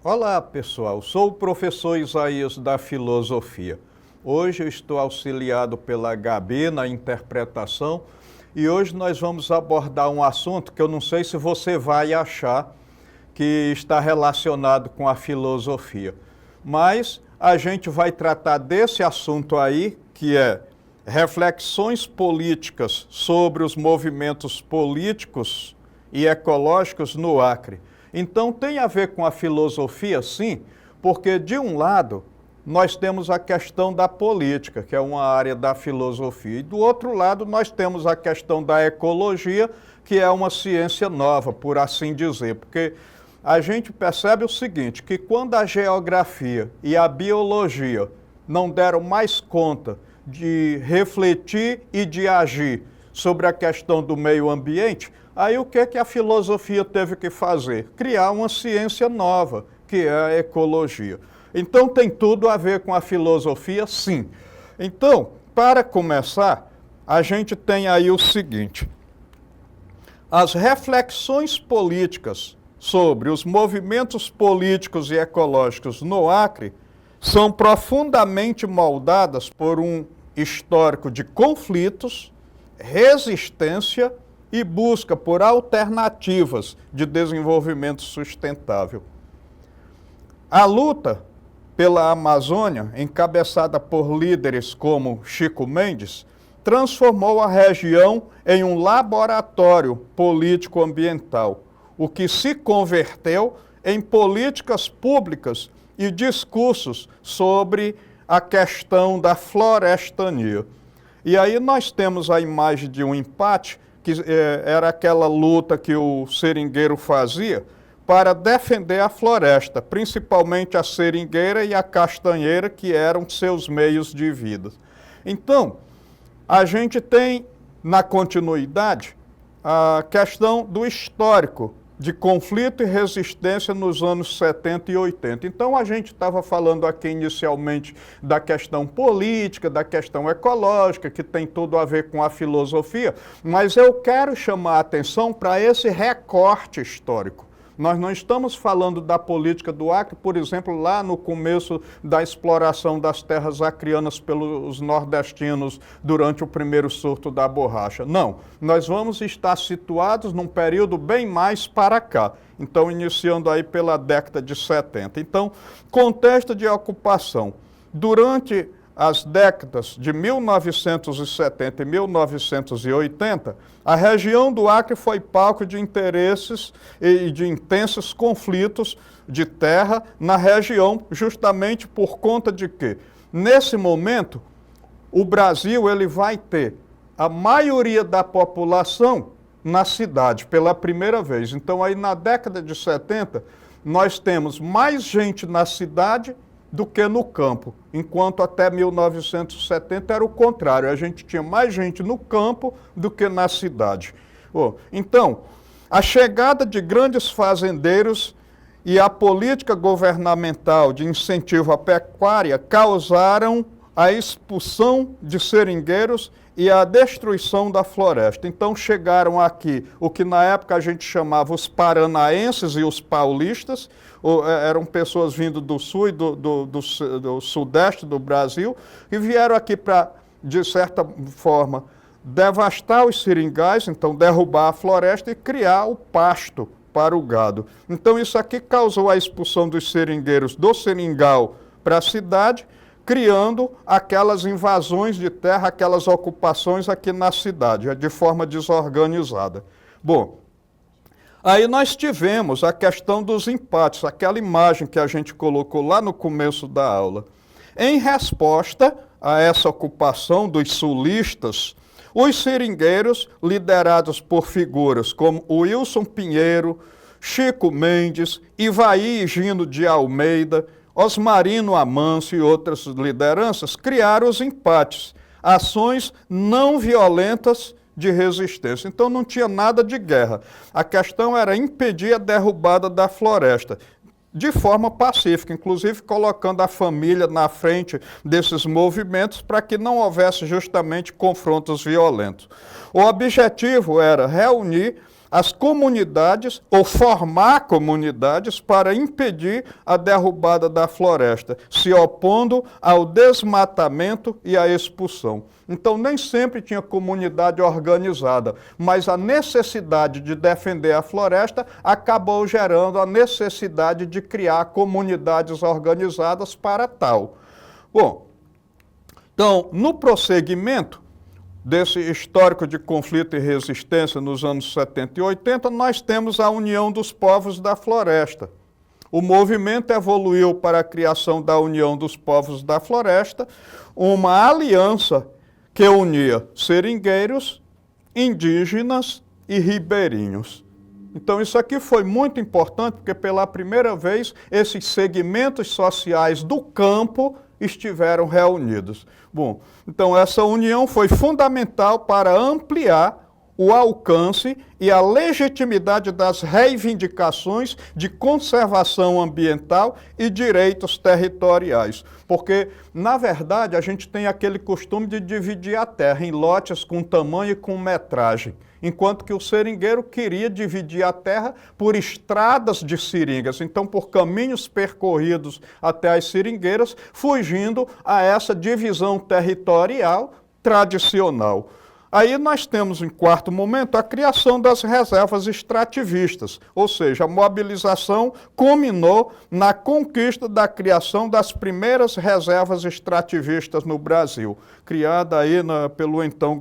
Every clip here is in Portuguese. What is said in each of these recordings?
Olá pessoal, sou o professor Isaías da Filosofia. Hoje eu estou auxiliado pela Gabi na interpretação e hoje nós vamos abordar um assunto que eu não sei se você vai achar que está relacionado com a filosofia, mas a gente vai tratar desse assunto aí, que é reflexões políticas sobre os movimentos políticos e ecológicos no Acre. Então tem a ver com a filosofia, sim, porque de um lado nós temos a questão da política, que é uma área da filosofia, e do outro lado nós temos a questão da ecologia, que é uma ciência nova, por assim dizer, porque a gente percebe o seguinte, que quando a geografia e a biologia não deram mais conta de refletir e de agir sobre a questão do meio ambiente, aí o que a filosofia teve que fazer? Criar uma ciência nova, que é a ecologia. Então tem tudo a ver com a filosofia, sim. Então, para começar, a gente tem aí o seguinte: as reflexões políticas sobre os movimentos políticos e ecológicos no Acre são profundamente moldadas por um histórico de conflitos, resistência e busca por alternativas de desenvolvimento sustentável. A luta pela Amazônia, encabeçada por líderes como Chico Mendes, transformou a região em um laboratório político-ambiental, o que se converteu em políticas públicas e discursos sobre a questão da florestania. E aí nós temos a imagem de um empate, que era aquela luta que o seringueiro fazia para defender a floresta, principalmente a seringueira e a castanheira, que eram seus meios de vida. Então, a gente tem, na continuidade, a questão do histórico de conflito e resistência nos anos 70 e 80. Então, a gente estava falando aqui inicialmente da questão política, da questão ecológica, que tem tudo a ver com a filosofia, mas eu quero chamar a atenção para esse recorte histórico. Nós não estamos falando da política do Acre, por exemplo, lá no começo da exploração das terras acreanas pelos nordestinos durante o primeiro surto da borracha. Não, nós vamos estar situados num período bem mais para cá. Então, iniciando aí pela década de 70. Então, contexto de ocupação. Durante as décadas de 1970 e 1980, a região do Acre foi palco de interesses e de intensos conflitos de terra na região, justamente por conta de que, nesse momento, o Brasil ele vai ter a maioria da população na cidade pela primeira vez. Então, aí na década de 70, nós temos mais gente na cidade do que no campo, enquanto até 1970 era o contrário, a gente tinha mais gente no campo do que na cidade. Então, a chegada de grandes fazendeiros e a política governamental de incentivo à pecuária causaram a expulsão de seringueiros e a destruição da floresta. Então chegaram aqui o que na época a gente chamava os paranaenses e os paulistas, eram pessoas vindo do sul e do sudeste do Brasil, e vieram aqui para, de certa forma, devastar os seringais, então derrubar a floresta e criar o pasto para o gado. Então isso aqui causou a expulsão dos seringueiros do seringal para a cidade, criando aquelas invasões de terra, aquelas ocupações aqui na cidade, de forma desorganizada. Bom, aí nós tivemos a questão dos empates, aquela imagem que a gente colocou lá no começo da aula. Em resposta a essa ocupação dos sulistas, os seringueiros, liderados por figuras como Wilson Pinheiro, Chico Mendes, Ivaí Higino de Almeida, Osmarino Amâncio e outras lideranças criaram os empates, ações não violentas de resistência. Então não tinha nada de guerra. A questão era impedir a derrubada da floresta, de forma pacífica, inclusive colocando a família na frente desses movimentos para que não houvesse justamente confrontos violentos. O objetivo era reunir as comunidades ou formar comunidades para impedir a derrubada da floresta, se opondo ao desmatamento e à expulsão. Então, nem sempre tinha comunidade organizada, mas a necessidade de defender a floresta acabou gerando a necessidade de criar comunidades organizadas para tal. Bom, então, no prosseguimento desse histórico de conflito e resistência nos anos 70 e 80, nós temos a União dos Povos da Floresta. O movimento evoluiu para a criação da União dos Povos da Floresta, uma aliança que unia seringueiros, indígenas e ribeirinhos. Então isso aqui foi muito importante, porque pela primeira vez esses segmentos sociais do campo estiveram reunidos. Bom, então essa união foi fundamental para ampliar o alcance e a legitimidade das reivindicações de conservação ambiental e direitos territoriais. Porque, na verdade, a gente tem aquele costume de dividir a terra em lotes com tamanho e com metragem, enquanto que o seringueiro queria dividir a terra por estradas de seringas, então por caminhos percorridos até as seringueiras, fugindo a essa divisão territorial tradicional. Aí nós temos, em quarto momento, a criação das reservas extrativistas, ou seja, a mobilização culminou na conquista da criação das primeiras reservas extrativistas no Brasil, criada aí pelo então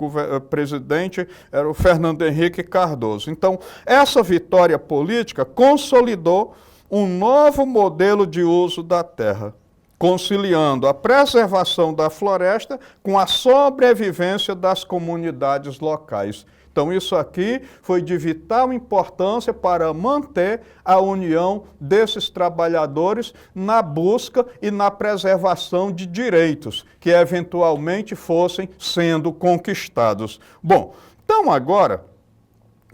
presidente, era o Fernando Henrique Cardoso. Então, essa vitória política consolidou um novo modelo de uso da terra, conciliando a preservação da floresta com a sobrevivência das comunidades locais. Então isso aqui foi de vital importância para manter a união desses trabalhadores na busca e na preservação de direitos que eventualmente fossem sendo conquistados. Bom, então agora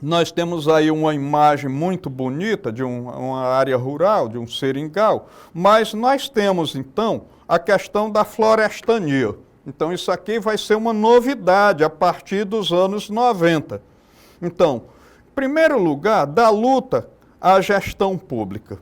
nós temos aí uma imagem muito bonita de uma área rural, de um seringal, mas nós temos, então, a questão da florestania. Então, isso aqui vai ser uma novidade a partir dos anos 90. Então, em primeiro lugar, da luta à gestão pública.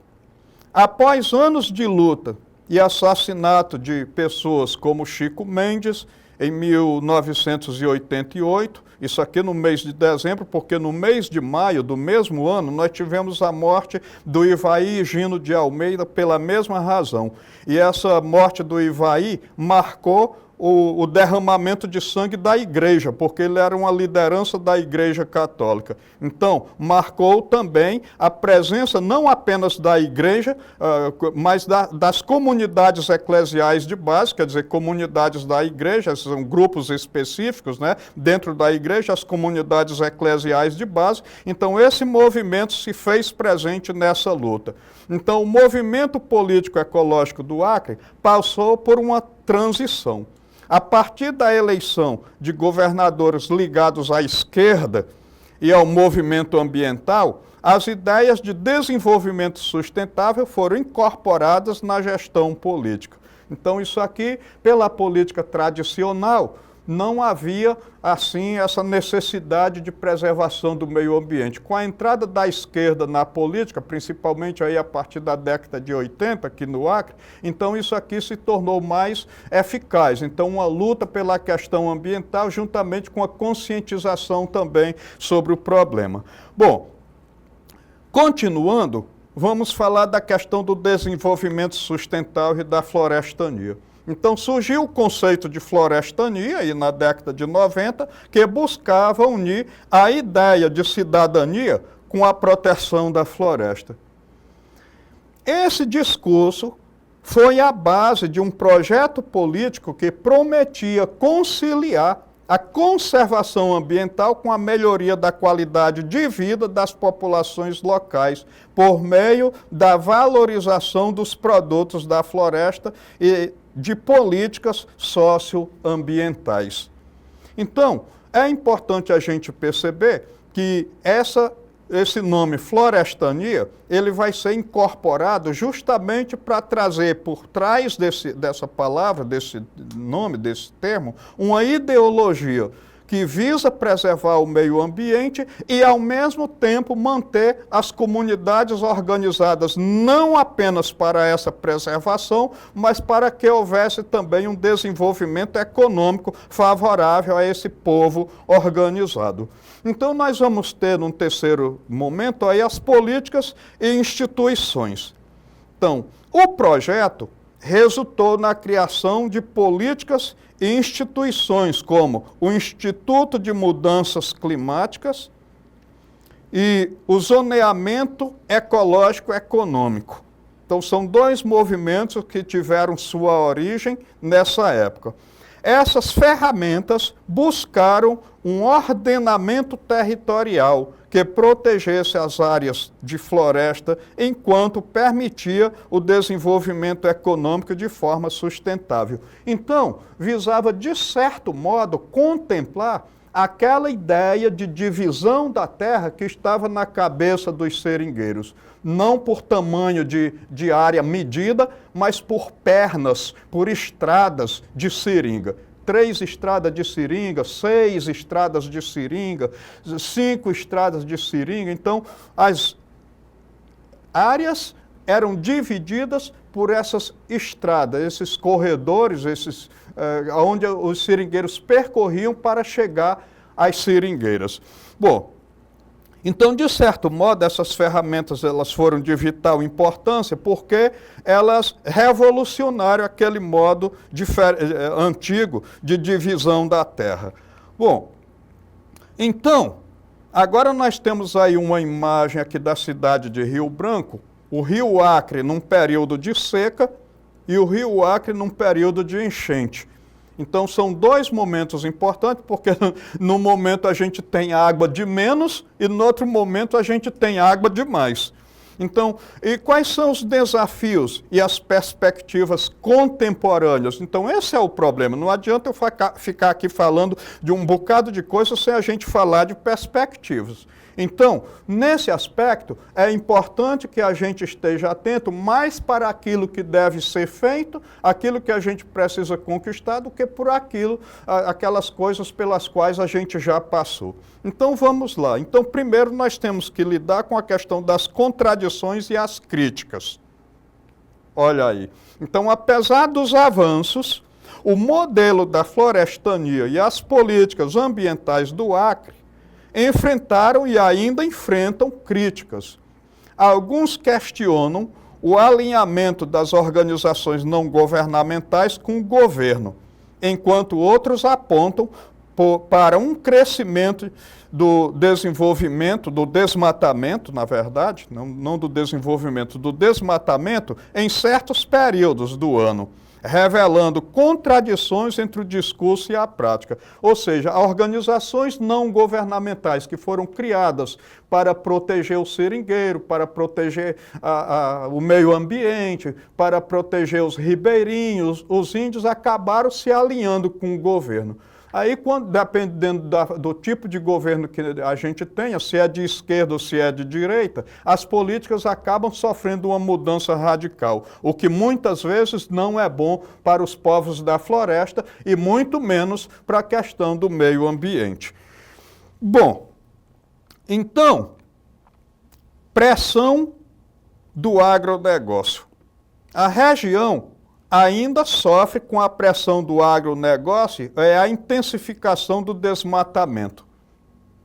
Após anos de luta e assassinato de pessoas como Chico Mendes, em 1988, isso aqui no mês de dezembro, porque no mês de maio do mesmo ano nós tivemos a morte do Ivaí Gino de Almeida pela mesma razão. E essa morte do Ivaí marcou o derramamento de sangue da igreja, porque ele era uma liderança da Igreja Católica. Então, marcou também a presença não apenas da igreja, mas das comunidades eclesiais de base, quer dizer, comunidades da igreja, são grupos específicos, né, dentro da igreja, as comunidades eclesiais de base. Então, esse movimento se fez presente nessa luta. Então, o movimento político ecológico do Acre passou por uma transição. A partir da eleição de governadores ligados à esquerda e ao movimento ambiental, as ideias de desenvolvimento sustentável foram incorporadas na gestão política. Então, isso aqui, pela política tradicional, não havia, assim, essa necessidade de preservação do meio ambiente. Com a entrada da esquerda na política, principalmente aí a partir da década de 80, aqui no Acre, então isso aqui se tornou mais eficaz. Então, uma luta pela questão ambiental, juntamente com a conscientização também sobre o problema. Bom, continuando, vamos falar da questão do desenvolvimento sustentável e da florestania. Então surgiu o conceito de florestania, aí na década de 90, que buscava unir a ideia de cidadania com a proteção da floresta. Esse discurso foi a base de um projeto político que prometia conciliar a conservação ambiental com a melhoria da qualidade de vida das populações locais, por meio da valorização dos produtos da floresta e de políticas socioambientais. Então, é importante a gente perceber que esse nome florestania, ele vai ser incorporado justamente para trazer por trás dessa palavra, desse nome, desse termo, uma ideologia que visa preservar o meio ambiente e, ao mesmo tempo, manter as comunidades organizadas não apenas para essa preservação, mas para que houvesse também um desenvolvimento econômico favorável a esse povo organizado. Então, nós vamos ter, num terceiro momento, aí as políticas e instituições. Então, o projeto resultou na criação de políticas e instituições como o Instituto de Mudanças Climáticas e o Zoneamento Ecológico Econômico. Então, são dois movimentos que tiveram sua origem nessa época. Essas ferramentas buscaram um ordenamento territorial que protegesse as áreas de floresta enquanto permitia o desenvolvimento econômico de forma sustentável. Então, visava, de certo modo, contemplar aquela ideia de divisão da terra que estava na cabeça dos seringueiros. Não por tamanho de área medida, mas por pernas, por estradas de seringa. 3 estradas de seringa, 6 estradas de seringa, 5 estradas de seringa. Então, as áreas eram divididas por essas estradas, esses corredores, onde os seringueiros percorriam para chegar às seringueiras. Bom, então, de certo modo, essas ferramentas elas foram de vital importância porque elas revolucionaram aquele modo antigo de divisão da terra. Bom, então, agora nós temos aí uma imagem aqui da cidade de Rio Branco, o Rio Acre num período de seca e o Rio Acre num período de enchente. Então, são dois momentos importantes, porque no momento a gente tem água de menos e no outro momento a gente tem água de mais. Então, e quais são os desafios e as perspectivas contemporâneas? Então, esse é o problema. Não adianta eu ficar aqui falando de um bocado de coisas sem a gente falar de perspectivas. Então, nesse aspecto, é importante que a gente esteja atento mais para aquilo que deve ser feito, aquilo que a gente precisa conquistar, do que por aquelas coisas pelas quais a gente já passou. Então, vamos lá. Então, primeiro nós temos que lidar com a questão das contradições e as críticas. Olha aí. Então, apesar dos avanços, o modelo da florestania e as políticas ambientais do Acre enfrentaram e ainda enfrentam críticas. Alguns questionam o alinhamento das organizações não governamentais com o governo, enquanto outros apontam para um crescimento do desenvolvimento, do desmatamento, na verdade, não do desenvolvimento, do desmatamento em certos períodos do ano, revelando contradições entre o discurso e a prática. Ou seja, organizações não governamentais que foram criadas para proteger o seringueiro, para proteger o meio ambiente, para proteger os ribeirinhos, os índios, acabaram se alinhando com o governo. Aí, dependendo do tipo de governo que a gente tenha, se é de esquerda ou se é de direita, as políticas acabam sofrendo uma mudança radical, o que muitas vezes não é bom para os povos da floresta e muito menos para a questão do meio ambiente. Bom, então, pressão do agronegócio. A região ainda sofre com a pressão do agronegócio, a intensificação do desmatamento.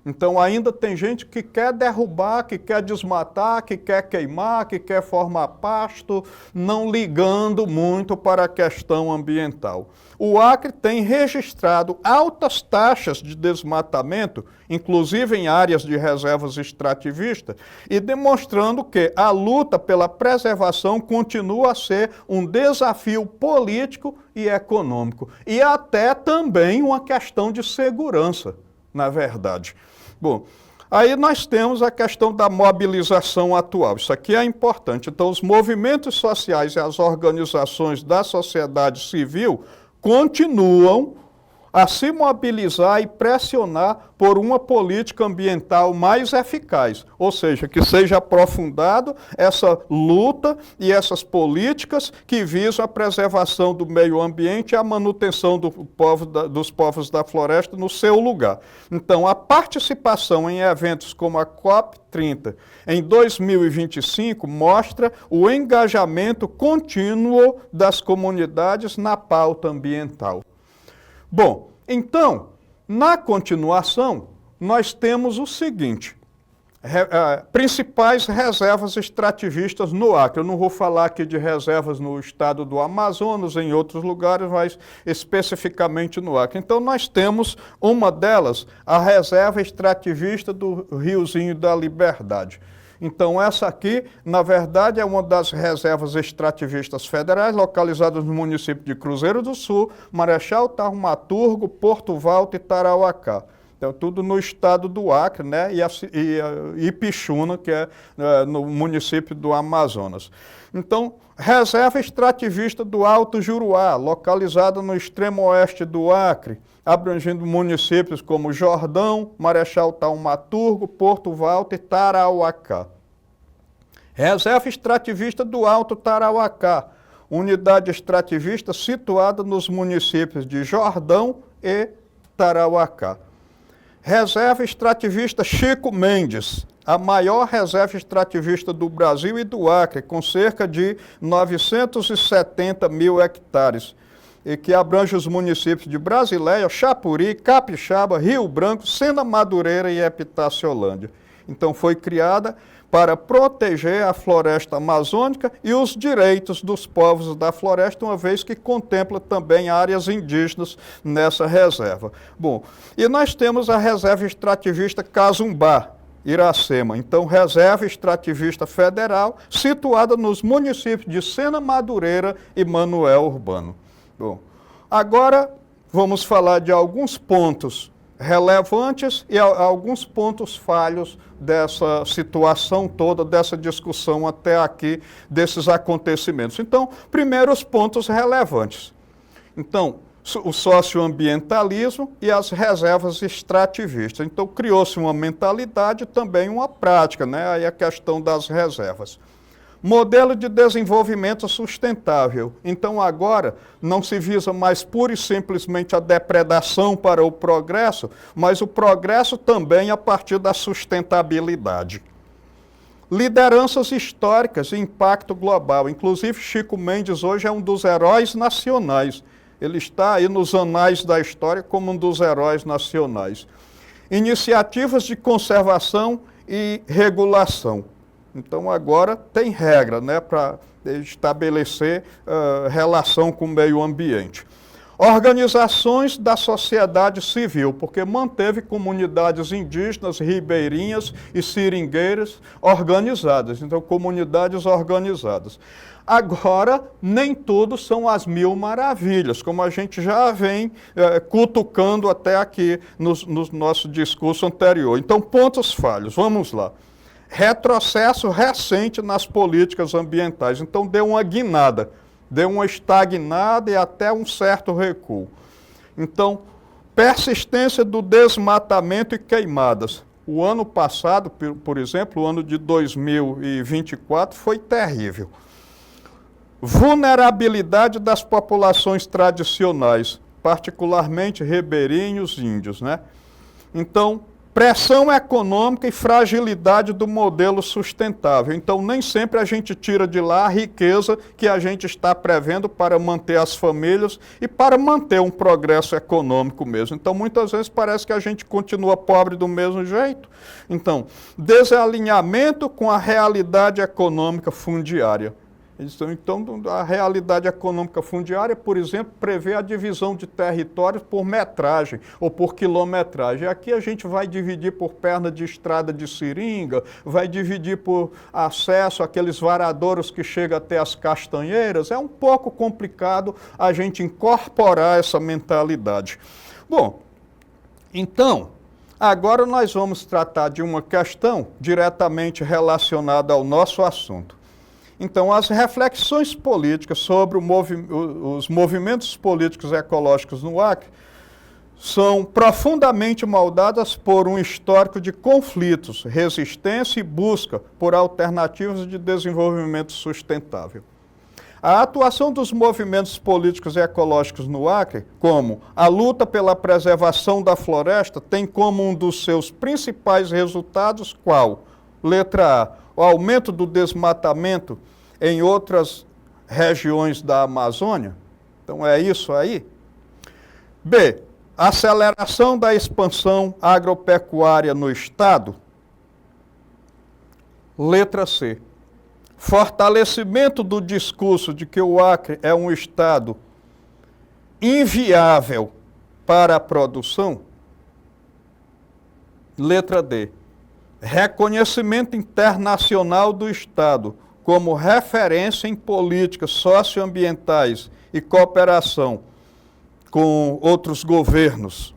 Então ainda tem gente que quer derrubar, que quer desmatar, que quer queimar, que quer formar pasto, não ligando muito para a questão ambiental. O Acre tem registrado altas taxas de desmatamento, inclusive em áreas de reservas extrativistas, e demonstrando que a luta pela preservação continua a ser um desafio político e econômico, e até também uma questão de segurança, na verdade. Bom, aí nós temos a questão da mobilização atual. Isso aqui é importante. Então, os movimentos sociais e as organizações da sociedade civil continuam a se mobilizar e pressionar por uma política ambiental mais eficaz, ou seja, que seja aprofundado essa luta e essas políticas que visam a preservação do meio ambiente e a manutenção dos povos da floresta no seu lugar. Então, a participação em eventos como a COP30 em 2025 mostra o engajamento contínuo das comunidades na pauta ambiental. Bom, então, na continuação, nós temos o seguinte, principais reservas extrativistas no Acre. Eu não vou falar aqui de reservas no estado do Amazonas, em outros lugares, mas especificamente no Acre. Então, nós temos uma delas, a reserva extrativista do Riozinho da Liberdade. Então, essa aqui, na verdade, é uma das reservas extrativistas federais, localizadas no município de Cruzeiro do Sul, Marechal Taumaturgo, Porto Valto e Tarauacá. Então, tudo no estado do Acre, né? E Ipixuna, que é no município do Amazonas. Então, reserva extrativista do Alto Juruá, localizada no extremo oeste do Acre, abrangendo municípios como Jordão, Marechal Taumaturgo, Porto Valto e Tarauacá. Reserva extrativista do Alto Tarauacá, unidade extrativista situada nos municípios de Jordão e Tarauacá. Reserva extrativista Chico Mendes, a maior reserva extrativista do Brasil e do Acre, com cerca de 970 mil hectares, e que abrange os municípios de Brasileia, Chapuri, Capixaba, Rio Branco, Sena Madureira e Epitaciolândia. Então foi criada para proteger a floresta amazônica e os direitos dos povos da floresta, uma vez que contempla também áreas indígenas nessa reserva. Bom, e nós temos a reserva extrativista Casumbá, Iracema. Então, reserva extrativista federal, situada nos municípios de Sena Madureira e Manoel Urbano. Bom, agora vamos falar de alguns pontos relevantes e alguns pontos falhos dessa situação toda, dessa discussão até aqui, desses acontecimentos. Então, primeiro os pontos relevantes. Então, o socioambientalismo e as reservas extrativistas. Então, criou-se uma mentalidade e também uma prática, né? Aí a questão das reservas. Modelo de desenvolvimento sustentável. Então, agora, não se visa mais pura e simplesmente a depredação para o progresso, mas o progresso também a partir da sustentabilidade. Lideranças históricas e impacto global. Inclusive, Chico Mendes hoje é um dos heróis nacionais. Ele está aí nos anais da história como um dos heróis nacionais. Iniciativas de conservação e regulação. Então, agora tem regra, né, para estabelecer relação com o meio ambiente. Organizações da sociedade civil, porque manteve comunidades indígenas, ribeirinhas e seringueiras organizadas. Então, comunidades organizadas. Agora, nem tudo são as mil maravilhas, como a gente já vem cutucando até aqui no nosso discurso anterior. Então, pontos falhos, vamos lá. Retrocesso recente nas políticas ambientais. Então, deu uma guinada, deu uma estagnada e até um certo recuo. Então, persistência do desmatamento e queimadas. O ano passado, por exemplo, o ano de 2024, foi terrível. Vulnerabilidade das populações tradicionais, particularmente ribeirinhos e índios, né? Então, pressão econômica e fragilidade do modelo sustentável. Então, nem sempre a gente tira de lá a riqueza que a gente está prevendo para manter as famílias e para manter um progresso econômico mesmo. Então, muitas vezes parece que a gente continua pobre do mesmo jeito. Então, desalinhamento com a realidade econômica fundiária. Então, a realidade econômica fundiária, por exemplo, prevê a divisão de territórios por metragem ou por quilometragem. Aqui a gente vai dividir por perna de estrada de seringa, vai dividir por acesso àqueles varadouros que chegam até as castanheiras. É um pouco complicado a gente incorporar essa mentalidade. Bom, então, agora nós vamos tratar de uma questão diretamente relacionada ao nosso assunto. Então, as reflexões políticas sobre os movimentos políticos ecológicos no Acre são profundamente moldadas por um histórico de conflitos, resistência e busca por alternativas de desenvolvimento sustentável. A atuação dos movimentos políticos e ecológicos no Acre, como a luta pela preservação da floresta, tem como um dos seus principais resultados qual? Letra A, o aumento do desmatamento em outras regiões da Amazônia. Então é isso aí. B, aceleração da expansão agropecuária no estado. Letra C, fortalecimento do discurso de que o Acre é um estado inviável para a produção. Letra D, reconhecimento internacional do estado como referência em políticas socioambientais e cooperação com outros governos.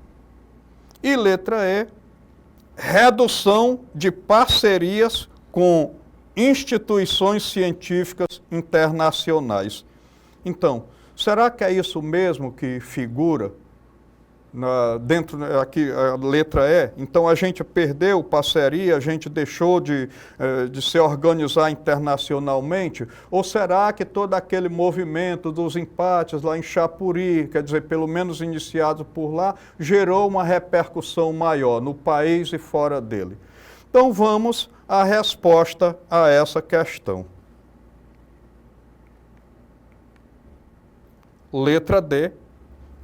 E letra E, redução de parcerias com instituições científicas internacionais. Então, será que é isso mesmo que figura dentro aqui a letra E? Então a gente perdeu parceria, a gente deixou de se organizar internacionalmente? Ou será que todo aquele movimento dos empates lá em Chapuri, quer dizer, pelo menos iniciado por lá, gerou uma repercussão maior no país e fora dele? Então vamos à resposta a essa questão. Letra D,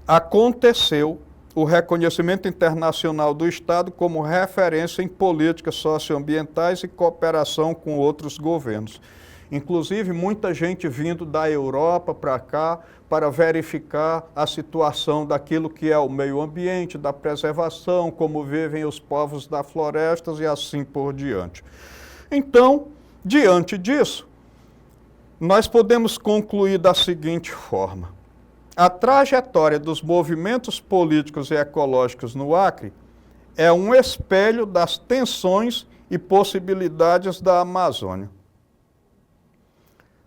aconteceu o reconhecimento internacional do Estado como referência em políticas socioambientais e cooperação com outros governos. Inclusive, muita gente vindo da Europa para cá para verificar a situação daquilo que é o meio ambiente, da preservação, como vivem os povos das florestas e assim por diante. Então, diante disso, nós podemos concluir da seguinte forma: a trajetória dos movimentos políticos e ecológicos no Acre é um espelho das tensões e possibilidades da Amazônia.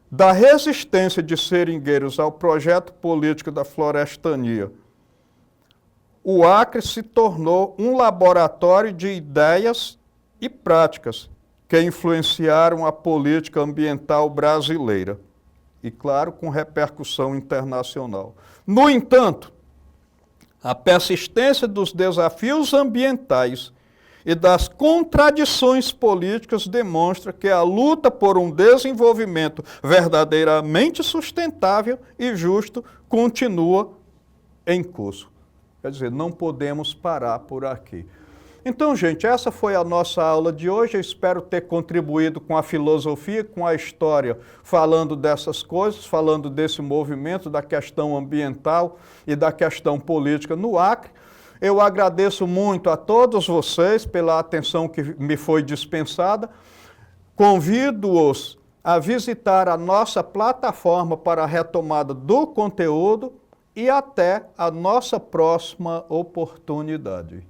Da resistência de seringueiros ao projeto político da florestania, o Acre se tornou um laboratório de ideias e práticas que influenciaram a política ambiental brasileira. E, claro, com repercussão internacional. No entanto, a persistência dos desafios ambientais e das contradições políticas demonstra que a luta por um desenvolvimento verdadeiramente sustentável e justo continua em curso. Quer dizer, não podemos parar por aqui. Então, gente, essa foi a nossa aula de hoje. Eu espero ter contribuído com a filosofia, com a história, falando dessas coisas, falando desse movimento, da questão ambiental e da questão política no Acre. Eu agradeço muito a todos vocês pela atenção que me foi dispensada. Convido-os a visitar a nossa plataforma para a retomada do conteúdo e até a nossa próxima oportunidade.